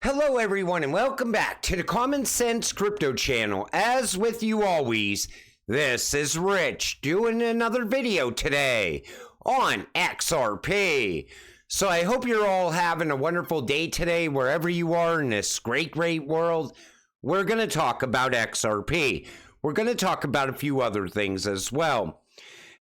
Hello everyone and welcome back to the Common Sense Crypto channel. As with you always, this is Rich doing another video today on XRP. So I hope you're all having a wonderful day today wherever you are in this great world. We're going to talk about XRP. We're going to talk about a few other things as well.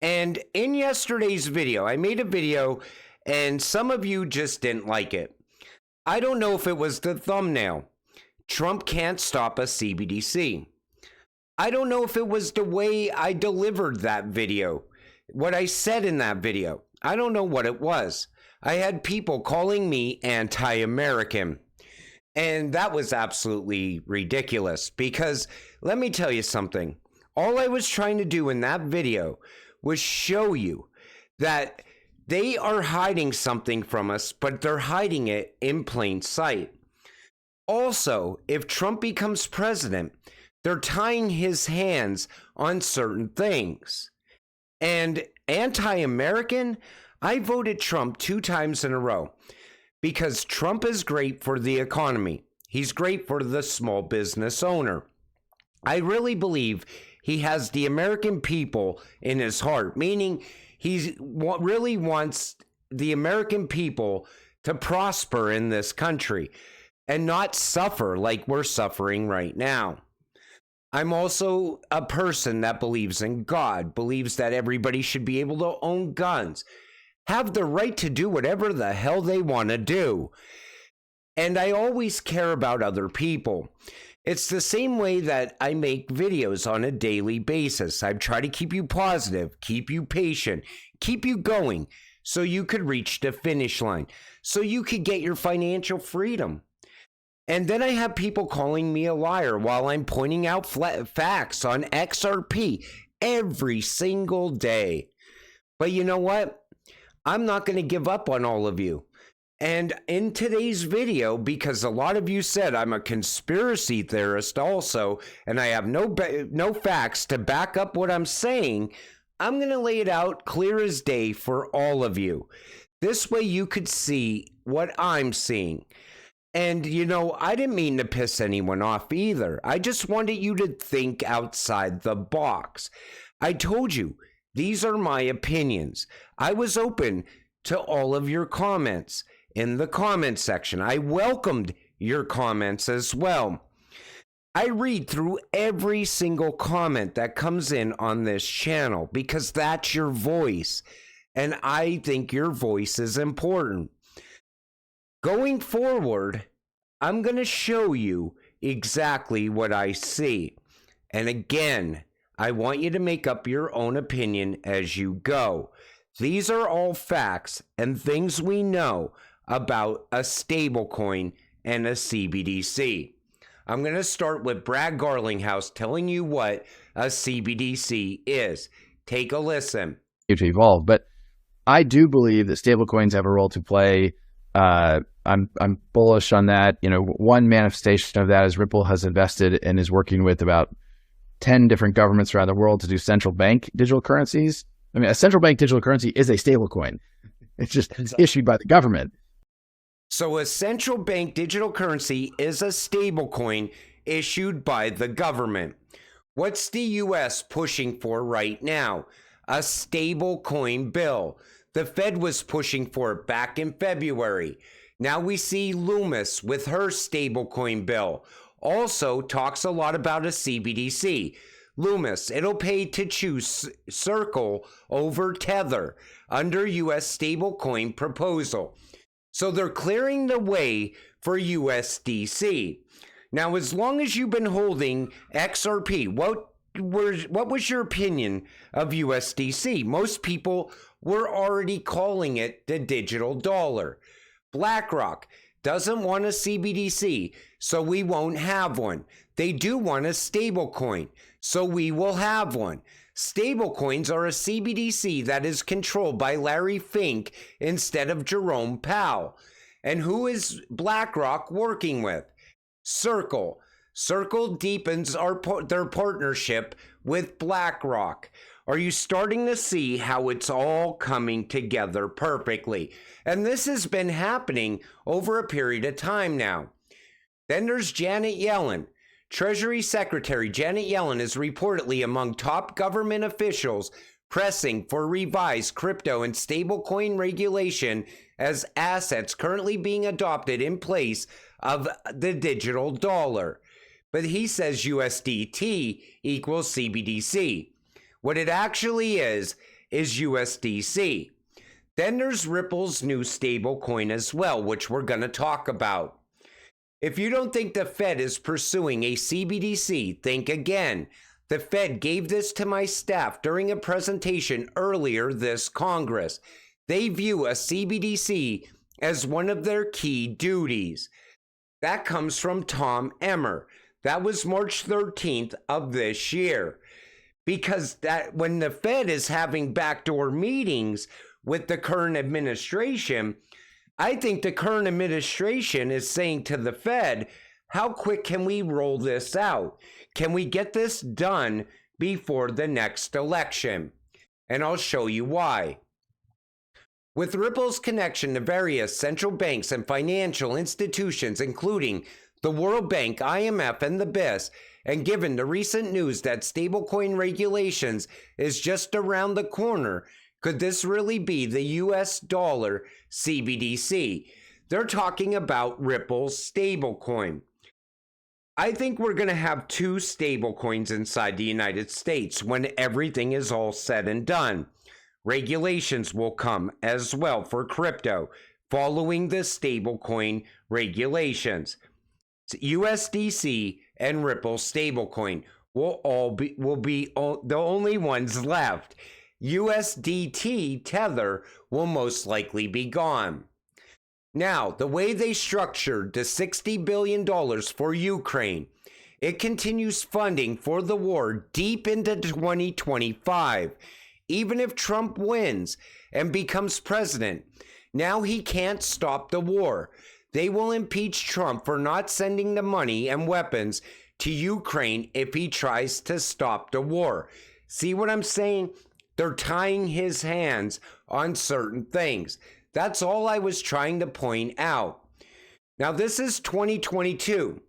And in yesterday's video, I made a video and some of you just didn't like it. I don't know if it was the thumbnail. Trump can't stop a CBDC. I don't know if it was the way I delivered that video, what I said in that video. I don't know what it was. I had people calling me anti-American. And that was absolutely ridiculous because let me tell you something. All I was trying to do in that video was show you that they are hiding something from us, but they're hiding it in plain sight. Also, if Trump becomes president, they're tying his hands on certain things. And anti-American, I voted Trump 2 times in a row because Trump is great for the economy. He's great for the small business owner. I really believe he has the American people in his heart, meaning he really wants the American people to prosper in this country and not suffer like we're suffering right now. I'm also a person that believes in God, believes that everybody should be able to own guns, have the right to do whatever the hell they want to do. And I always care about other people. It's the same way that I make videos on a daily basis. I try to keep you positive, keep you patient, keep you going so you could reach the finish line, so you could get your financial freedom. And then I have people calling me a liar while I'm pointing out facts on XRP every single day. But you know what? I'm not going to give up on all of you. And in today's video, because a lot of you said I'm a conspiracy theorist also, and I have no facts to back up what I'm saying, I'm going to lay it out clear as day for all of you. This way you could see what I'm seeing. And, you know, I didn't mean to piss anyone off either. I just wanted you to think outside the box. I told you, these are my opinions. I was open to all of your comments in the comment section. I welcomed your comments as well. I read through every single comment that comes in on this channel because that's your voice. And I think your voice is important. Going forward, I'm going to show you exactly what I see. And again, I want you to make up your own opinion as you go. These are all facts and things we know about a stablecoin and a CBDC. I'm going to start with Brad Garlinghouse telling you what a CBDC is. Take a listen. To evolve, but I do believe that stablecoins have a role to play. I'm bullish on that. You know, one manifestation of that is Ripple has invested and is working with about 10 different governments around the world to do central bank digital currencies. I mean, a central bank digital currency is a stablecoin. It's just issued by the government. So a central bank digital currency is a stablecoin issued by the government. What's the US pushing for right now? A stablecoin bill. The Fed was pushing for it back in February. Now we see Loomis with her stablecoin bill. Also talks a lot about a CBDC. Loomis, it'll pay to choose Circle over Tether under US stablecoin proposal. So they're clearing the way for USDC. Now, as long as you've been holding XRP, what was your opinion of USDC? Most people were already calling it the digital dollar. BlackRock doesn't want a CBDC, so we won't have one. They do want a stablecoin, so we will have one. Stablecoins are a CBDC that is controlled by Larry Fink instead of Jerome Powell. And who is BlackRock working with? Circle. Circle deepens their partnership with BlackRock. Are you starting to see how it's all coming together perfectly? And this has been happening over a period of time now. Then there's Janet Yellen. Treasury Secretary Janet Yellen is reportedly among top government officials pressing for revised crypto and stablecoin regulation as assets currently being adopted in place of the digital dollar. But he says USDT equals CBDC. What it actually is USDC. Then there's Ripple's new stablecoin as well, which we're going to talk about. If you don't think the Fed is pursuing a CBDC, think again. The Fed gave this to my staff during a presentation earlier this Congress. They view a CBDC as one of their key duties. That comes from Tom Emmer. That was March 13th of this year. Because that when the Fed is having backdoor meetings with the current administration, I think the current administration is saying to the Fed, how quick can we roll this out? Can we get this done before the next election? And I'll show you why. With Ripple's connection to various central banks and financial institutions, including the World Bank, IMF, and the BIS, and given the recent news that stablecoin regulations is just around the corner, could this really be the US dollar CBDC? They're talking about Ripple's stablecoin. I think we're going to have two stablecoins inside the United States when everything is all said and done. Regulations will come as well for crypto following the stablecoin regulations. USDC and Ripple stablecoin will be the only ones left. USDT Tether will most likely be gone. Now, the way they structured the $60 billion for Ukraine, it continues funding for the war deep into 2025. Even if Trump wins and becomes president, now he can't stop the war. They will impeach Trump for not sending the money and weapons to Ukraine if he tries to stop the war. See what I'm saying? They're tying his hands on certain things. That's all I was trying to point out. Now, this is 2022.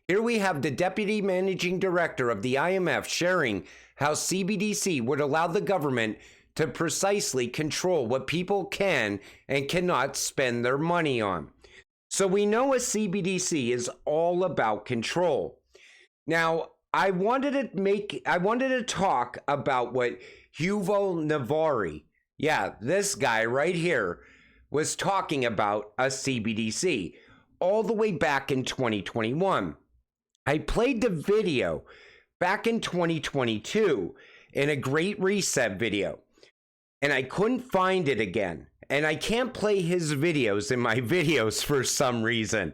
Here we have the Deputy Managing Director of the IMF sharing how CBDC would allow the government to precisely control what people can and cannot spend their money on. So we know a CBDC is all about control. Now, I wanted to talk about what Yuval Navari, this guy right here, was talking about a CBDC all the way back in 2021. I played the video back in 2022 in a Great Reset video, and I couldn't find it again. And I can't play his videos in my videos for some reason.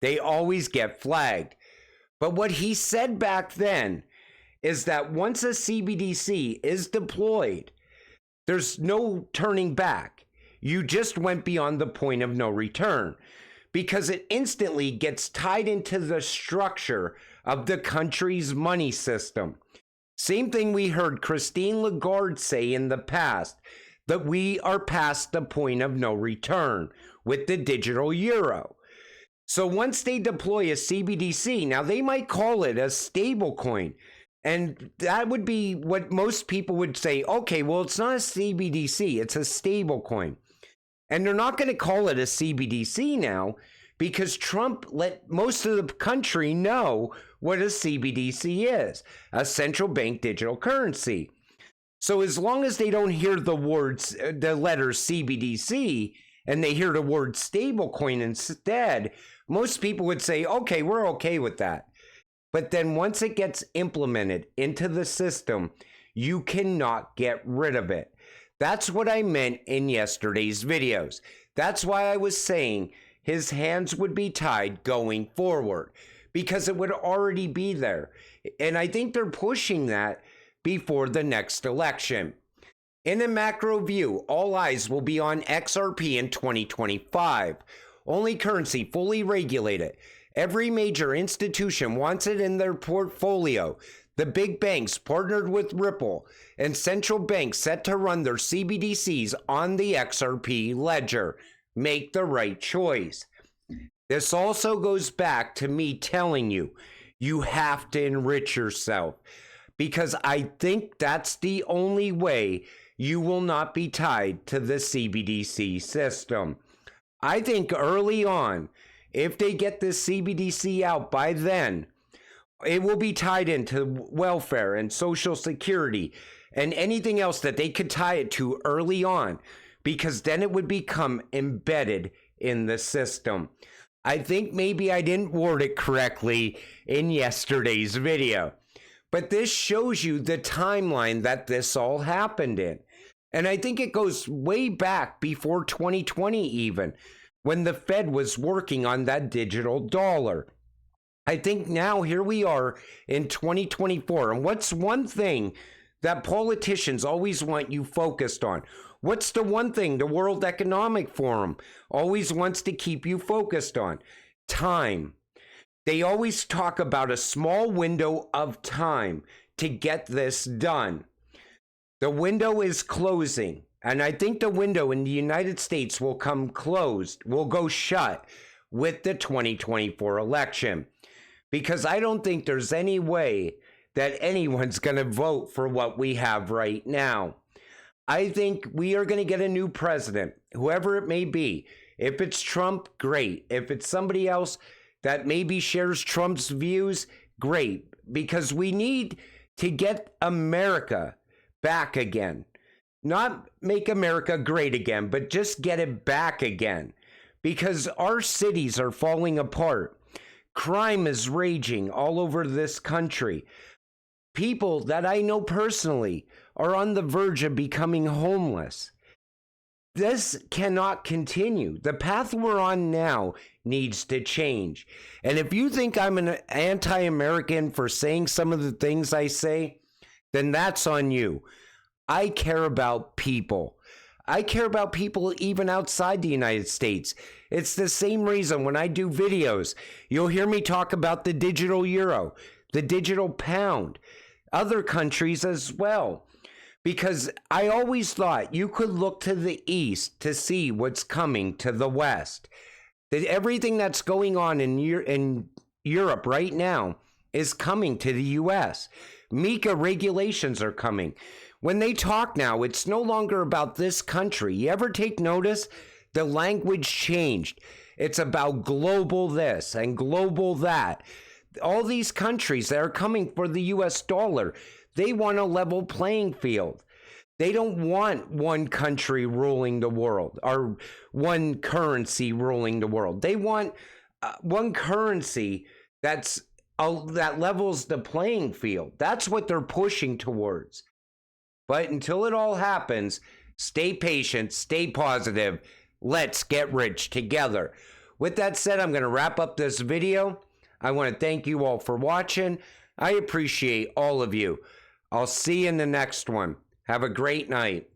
They always get flagged. But what he said back then is that once a CBDC is deployed, there's no turning back. You just went beyond the point of no return because it instantly gets tied into the structure of the country's money system. Same thing we heard Christine Lagarde say in the past, that we are past the point of no return with the digital euro. So once they deploy a CBDC, now they might call it a stablecoin. And that would be what most people would say, okay, well, it's not a CBDC, it's a stablecoin. And they're not going to call it a CBDC now because Trump let most of the country know what a CBDC is, a central bank digital currency. So as long as they don't hear the letter CBDC, and they hear the word stablecoin instead, most people would say, okay, we're okay with that. But then once it gets implemented into the system, you cannot get rid of it. That's what I meant in yesterday's videos. That's why I was saying his hands would be tied going forward, because it would already be there. And I think they're pushing that before the next election. In a macro view, all eyes will be on XRP in 2025. Only currency fully regulated. Every major institution wants it in their portfolio. The big banks partnered with Ripple, and central banks set to run their CBDCs on the XRP ledger. Make the right choice. This also goes back to me telling you, you have to enrich yourself, because I think that's the only way you will not be tied to the CBDC system. I think early on, if they get this CBDC out by then, it will be tied into welfare and social security and anything else that they could tie it to early on, because then it would become embedded in the system. I think maybe I didn't word it correctly in yesterday's video, but this shows you the timeline that this all happened in. And I think it goes way back before 2020 even, when the Fed was working on that digital dollar. I think now here we are in 2024. And what's one thing that politicians always want you focused on? What's the one thing the World Economic Forum always wants to keep you focused on? Time. They always talk about a small window of time to get this done. The window is closing, and I think the window in the United States will go shut with the 2024 election, because I don't think there's any way that anyone's going to vote for what we have right now. I think we are going to get a new president, whoever it may be. If it's Trump, great. If it's somebody else that maybe shares Trump's views, great. Because we need to get America back again. Not make America great again, but just get it back again. Because our cities are falling apart. Crime is raging all over this country. People that I know personally are on the verge of becoming homeless. This cannot continue. The path we're on now needs to change. And if you think I'm an anti-American for saying some of the things I say, then that's on you. I care about people. I care about people even outside the United States. It's the same reason when I do videos, you'll hear me talk about the digital euro, the digital pound, other countries as well. Because I always thought you could look to the east to see what's coming to the west. That everything that's going on in Europe right now is coming to the US. MiCA regulations are coming. When they talk now, it's no longer about this country. You ever take notice? The language changed. It's about global this and global that. All these countries that are coming for the US dollar, they want a level playing field. They don't want one country ruling the world or one currency ruling the world. They want one currency that levels the playing field. That's what they're pushing towards. But until it all happens, stay patient, stay positive. Let's get rich together. With that said, I'm going to wrap up this video. I want to thank you all for watching. I appreciate all of you. I'll see you in the next one. Have a great night.